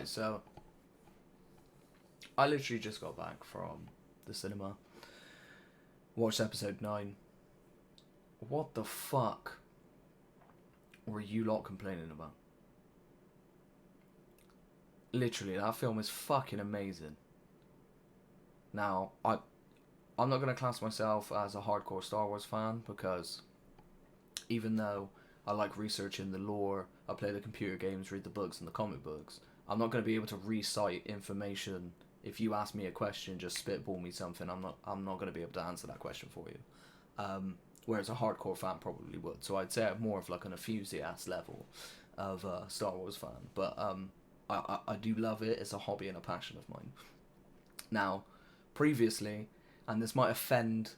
Right, so I literally just got back from the cinema. Watched episode 9. What the fuck were you lot complaining about? Literally, that film is fucking amazing. Now, I'm not going to class myself as a hardcore Star Wars fan, because even though I like researching the lore, I play the computer games, read the books and the comic books, I'm not going to be able to recite information. If you ask me a question, just spitball me something, I'm not going to be able to answer that question for you. Whereas a hardcore fan probably would. So I'd say I'm more of like an enthusiast level of Star Wars fan. But I do love it. It's a hobby and a passion of mine. Now, previously, and this might offend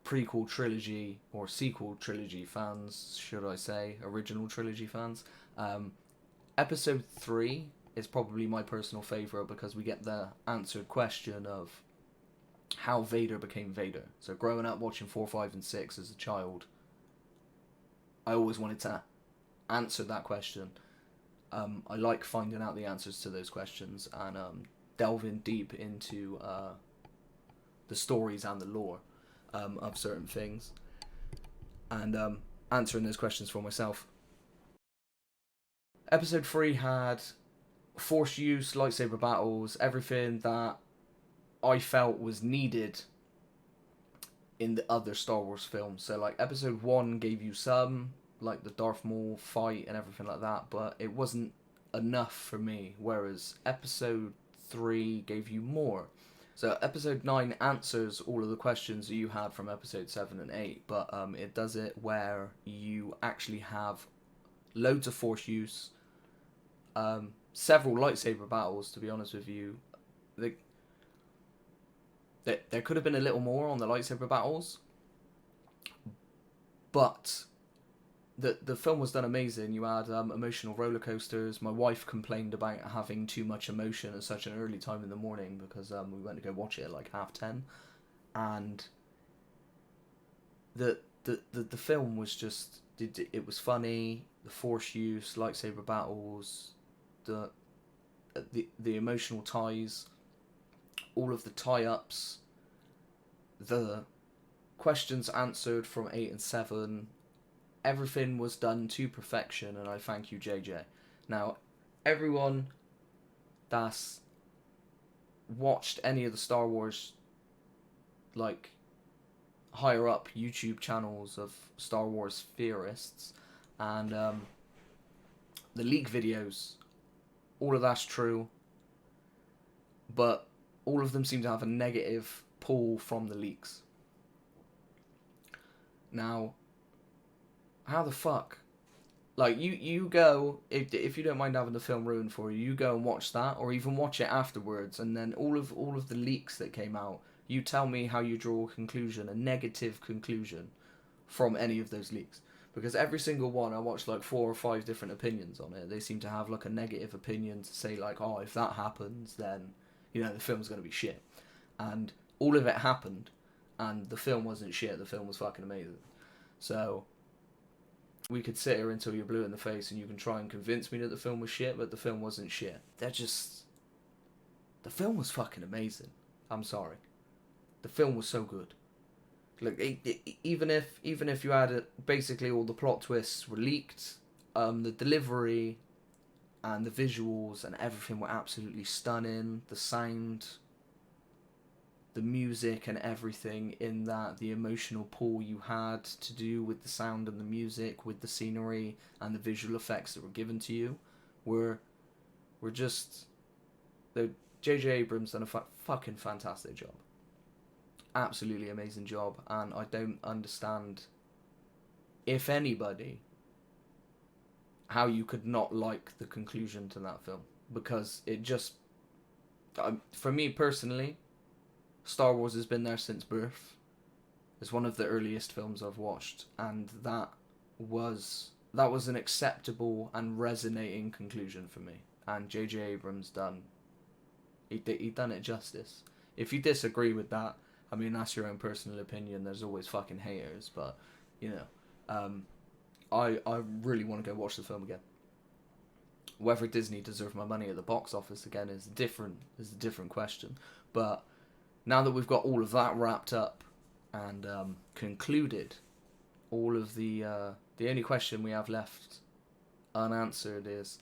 prequel trilogy or sequel trilogy fans, should I say, original trilogy fans, episode 3 is probably my personal favourite, because we get the answered question of how Vader became Vader. So growing up watching 4, 5 and 6 as a child, I always wanted to answer that question. I like finding out the answers to those questions and delving deep into the stories and the lore of certain things, and answering those questions for myself. Episode 3 had force use, lightsaber battles, everything that I felt was needed in the other Star Wars films. So like episode 1 gave you some, like the Darth Maul fight and everything like that, but it wasn't enough for me, whereas episode 3 gave you more. So episode 9 answers all of the questions that you had from episode 7 and 8, but it does it where you actually have loads of force use, several lightsaber battles, to be honest with you. There could have been a little more on the lightsaber battles, but the film was done amazing. You had emotional roller coasters. My wife complained about having too much emotion at such an early time in the morning, because we went to go watch it at like 10:30, and the film was just, it was funny. The force use, lightsaber battles, the emotional ties, all of the tie-ups, the questions answered from 8 and 7, everything was done to perfection, and I thank you, JJ. Now, everyone that's watched any of the Star Wars, like, higher up YouTube channels of Star Wars theorists, and the leak videos, all of that's true, but all of them seem to have a negative pull from the leaks. Now, how the fuck? Like, you go, if you don't mind having the film ruined for you, you go and watch that, or even watch it afterwards, and then all of the leaks that came out, you tell me how you draw a conclusion, a negative conclusion, from any of those leaks. Because every single one, I watched like 4 or 5 different opinions on it. They seem to have like a negative opinion to say like, oh, if that happens, then, you know, the film's going to be shit. And all of it happened, and the film wasn't shit. The film was fucking amazing. So we could sit here until you're blue in the face and you can try and convince me that the film was shit, but the film wasn't shit. The film was fucking amazing. I'm sorry. The film was so good. Look, even if you had basically all the plot twists were leaked, the delivery and the visuals and everything were absolutely stunning. The sound, the music and everything in that, the emotional pull you had to do with the sound and the music, with the scenery and the visual effects that were given to you, were just... J.J. Abrams done a fucking fantastic job. Absolutely amazing job, and I don't understand, if anybody, how you could not like the conclusion to that film, because it just, for me personally, Star Wars has been there since birth. It's one of the earliest films I've watched, and that was an acceptable and resonating conclusion for me, and J.J. Abrams done it justice. If you disagree with that, I mean, that's your own personal opinion. There's always fucking haters, but, you know, I really want to go watch the film again. Whether Disney deserve my money at the box office again is a different question. But now that we've got all of that wrapped up and concluded, all of the only question we have left unanswered is,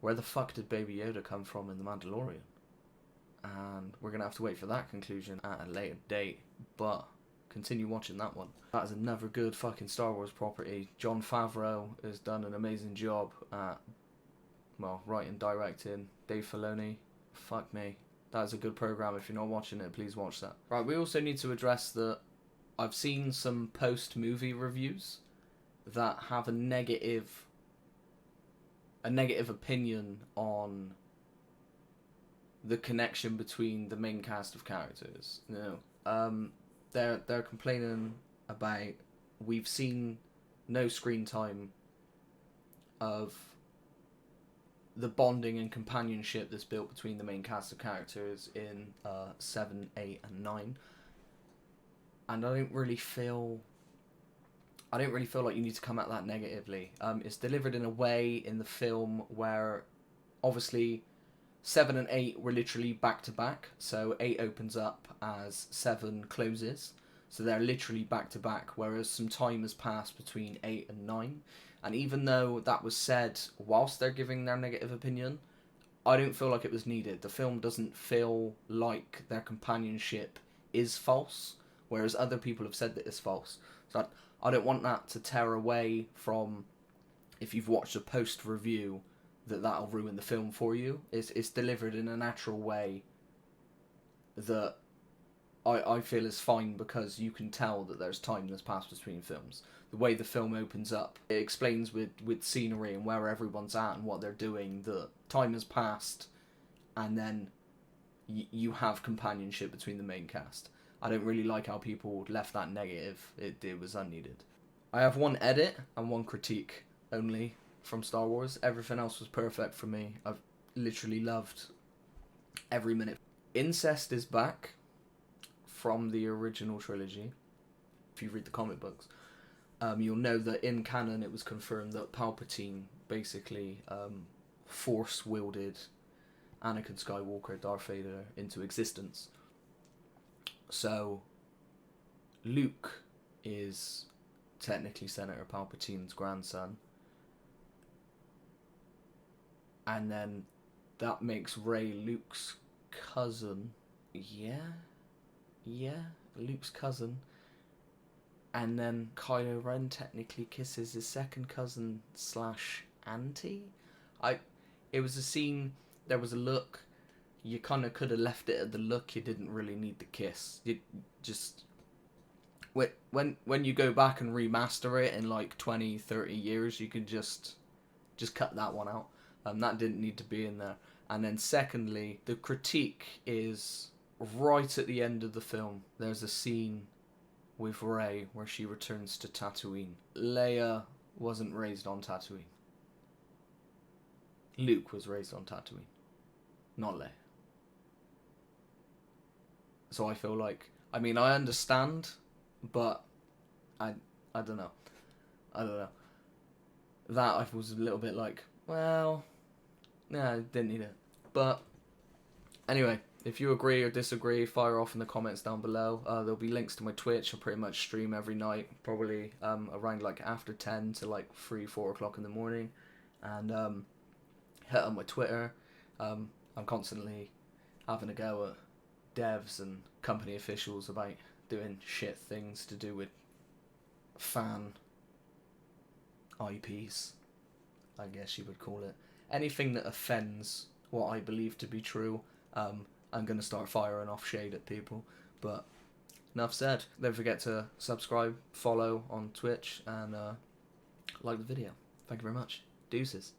where the fuck did Baby Yoda come from in The Mandalorian? And we're going to have to wait for that conclusion at a later date, but continue watching that one. That is another good fucking Star Wars property. Jon Favreau has done an amazing job at, well, writing, directing. Dave Filoni, fuck me. That is a good program. If you're not watching it, please watch that. Right, we also need to address that I've seen some post-movie reviews that have a negative opinion on the connection between the main cast of characters. You know, they're complaining about, we've seen no screen time of the bonding and companionship that's built between the main cast of characters in 7, 8, and 9. And I don't really feel like you need to come at that negatively. It's delivered in a way in the film where, obviously, 7 and 8 were literally back to back. So 8 opens up as 7 closes. So they're literally back to back, whereas some time has passed between 8 and 9. And even though that was said whilst they're giving their negative opinion, I don't feel like it was needed. The film doesn't feel like their companionship is false, whereas other people have said that it's false. So I don't want that to tear away from, if you've watched a post-review, that'll ruin the film for you. It's delivered in a natural way that I feel is fine, because you can tell that there's time that's passed between films. The way the film opens up, it explains with scenery and where everyone's at and what they're doing, that time has passed, and then you have companionship between the main cast. I don't really like how people left that negative. It was unneeded. I have one edit and one critique only from Star Wars. Everything else was perfect for me. I've literally loved every minute. Incest is back from the original trilogy. If you read the comic books, you'll know that in canon it was confirmed that Palpatine basically force-wielded Anakin Skywalker, Darth Vader, into existence. So Luke is technically Senator Palpatine's grandson, and then that makes Rey Luke's cousin. Yeah, Luke's cousin. And then Kylo Ren technically kisses his second cousin / auntie. It was a scene, there was a look, you kind of could have left it at the look, you didn't really need the kiss. You just, when you go back and remaster it in like 20, 30 years, you could just cut that one out. That didn't need to be in there. And then secondly, the critique is right at the end of the film. There's a scene with Rey where she returns to Tatooine. Leia wasn't raised on Tatooine. Luke was raised on Tatooine, not Leia. So I feel like, I mean, I understand, but I don't know. That I was a little bit like, well, nah, didn't need it. But anyway, if you agree or disagree, fire off in the comments down below. There'll be links to my Twitch. I pretty much stream every night, probably around like after 10 to like 3, 4 o'clock in the morning. And hit on my Twitter. I'm constantly having a go at devs and company officials about doing shit things to do with fan IPs, I guess you would call it. Anything that offends what I believe to be true, I'm going to start firing off shade at people. But enough said. Don't forget to subscribe, follow on Twitch, and like the video. Thank you very much. Deuces.